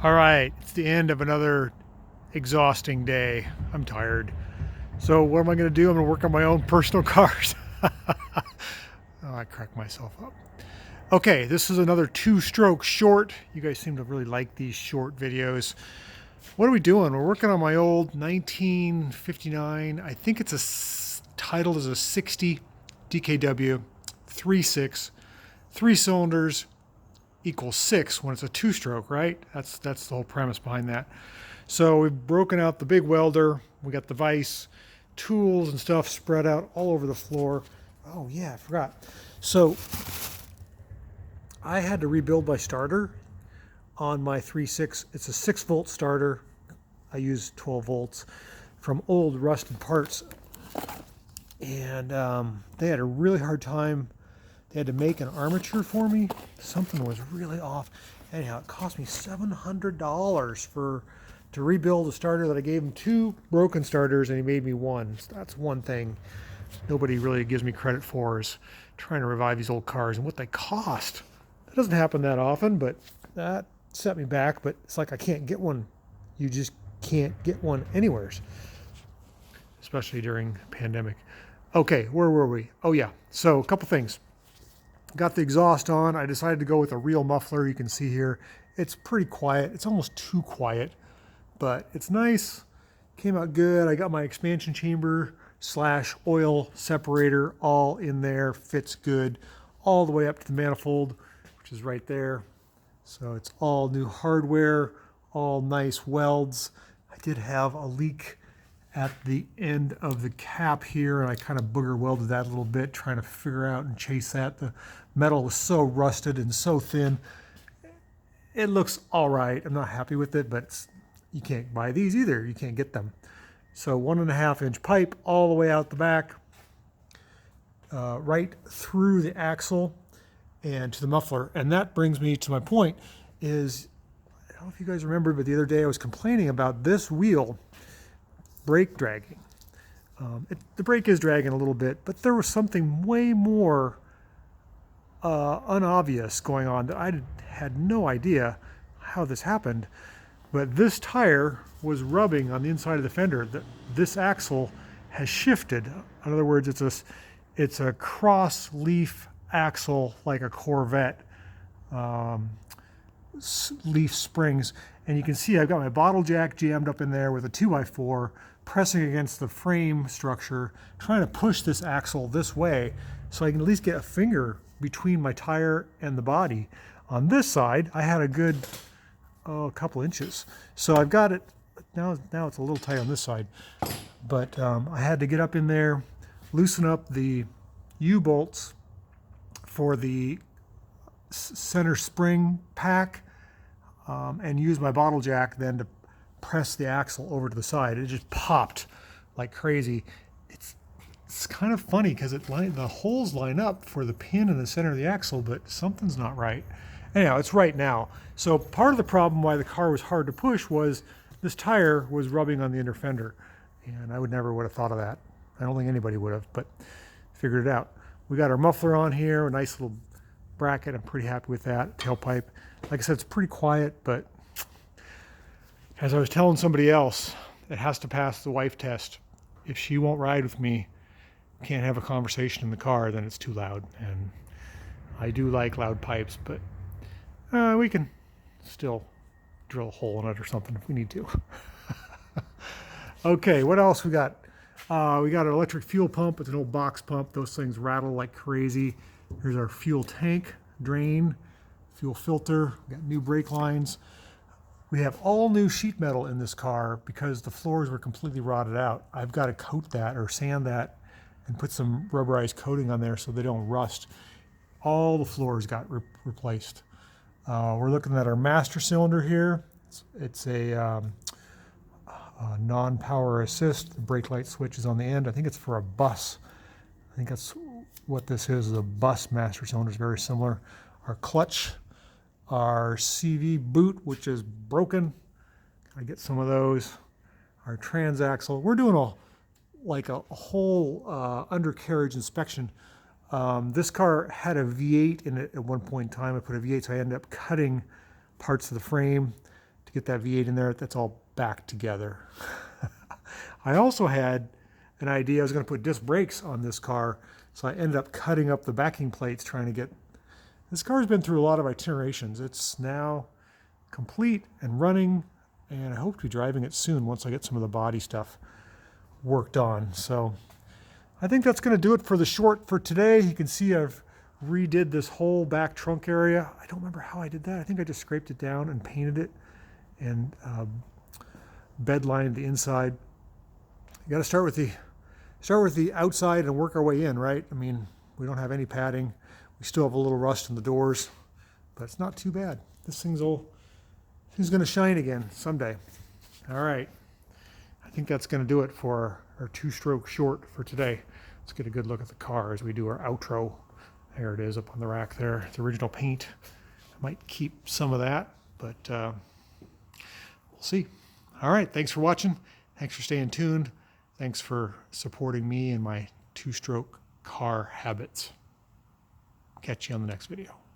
All right, it's the end of another exhausting day. I'm tired. So what am I going to do? I'm going to work on my own personal cars. Oh, I crack myself up. Okay, this is another two-stroke short. You guys seem to really like these short videos. What are we doing? We're working on my old 1959. I think it's titled as a 60 DKW 3.6, 3 cylinders, equals 6 when it's a two-stroke, right? That's the whole premise behind that. So we've broken out the big welder. We got the vise, tools and stuff spread out all over the floor. Oh yeah, I forgot. So I had to rebuild my starter on my 3.6. It's a 6-volt starter. I use 12 volts from old rusted parts, and they had a really hard time. They had to make an armature for me. Something was really off. Anyhow, it cost me $700 to rebuild a starter that I gave him 2 broken starters, and he made me 1. So that's one thing nobody really gives me credit for, is trying to revive these old cars and what they cost. That doesn't happen that often, but that set me back. But it's like I can't get one. You just can't get one anywhere, especially during the pandemic. Okay, where were we? Oh yeah, so a couple things. Got the exhaust on. I decided to go with a real muffler. You can see here, it's pretty quiet. It's almost too quiet, but it's nice. Came out good. I got my expansion chamber / oil separator all in there. Fits good all the way up to the manifold, which is right there. So it's all new hardware, all nice welds. I did have a leak at the end of the cap here, and I kind of booger welded that a little bit, trying to figure out and chase that. The metal was so rusted and so thin. It looks all right. I'm not happy with it, but you can't buy these either. You can't get them. So 1.5-inch pipe all the way out the back, right through the axle and to the muffler. And that brings me to my point is, I don't know if you guys remember, but the other day I was complaining about this wheel brake dragging. The brake is dragging a little bit, but there was something way more unobvious going on that I had no idea how this happened. But this tire was rubbing on the inside of the fender. This axle has shifted. In other words, it's a cross leaf axle, like a Corvette leaf springs. And you can see I've got my bottle jack jammed up in there with a 2x4 pressing against the frame structure, trying to push this axle this way so I can at least get a finger between my tire and the body. On this side, I had a good a couple inches. So I've got it, now it's a little tight on this side, but I had to get up in there, loosen up the U-bolts for the center spring pack, and use my bottle jack then to press the axle over to the side. It just popped like crazy. It's kind of funny because the holes line up for the pin in the center of the axle, but something's not right. Anyhow, it's right now. So part of the problem why the car was hard to push was this tire was rubbing on the inner fender, and I would have thought of that. I don't think anybody would have, but figured it out. We got our muffler on here, a nice little bracket. I'm pretty happy with that. Tailpipe. Like I said, it's pretty quiet, but as I was telling somebody else, it has to pass the wife test. If she won't ride with me, can't have a conversation in the car, then it's too loud. And I do like loud pipes, but we can still drill a hole in it or something if we need to. Okay, what else we got? We got an electric fuel pump. It's an old box pump. Those things rattle like crazy. Here's our fuel tank, drain, fuel filter. We got new brake lines. We have all new sheet metal in this car because the floors were completely rotted out. I've got to coat that or sand that and put some rubberized coating on there so they don't rust. All the floors got replaced. We're looking at our master cylinder here. It's a non-power assist. The brake light switch is on the end. I think it's for a bus. I think that's what this is a bus master cylinder. Is very similar. Our clutch, our CV boot, which is broken. I get some of those. Our transaxle. We're doing a whole undercarriage inspection. This car had a V8 in it at one point in time. I put a V8, so I ended up cutting parts of the frame to get that V8 in there. That's all back together. I also had an idea. I was going to put disc brakes on this car, so I ended up cutting up the backing plates trying to get... This car's been through a lot of itinerations. It's now complete and running, and I hope to be driving it soon once I get some of the body stuff worked on. So I think that's going to do it for the short for today. You can see I've redid this whole back trunk area. I don't remember how I did that. I think I just scraped it down and painted it and bed lined the inside. You got to start with the outside and work our way in, right? I mean, we don't have any padding. We still have a little rust in the doors, but it's not too bad. This thing's going to shine again someday. All right. I think that's going to do it for our two-stroke short for today. Let's get a good look at the car as we do our outro. There it is up on the rack there. It's original paint. I might keep some of that, but we'll see. All right. Thanks for watching. Thanks for staying tuned. Thanks for supporting me and my two-stroke car habits. Catch you on the next video.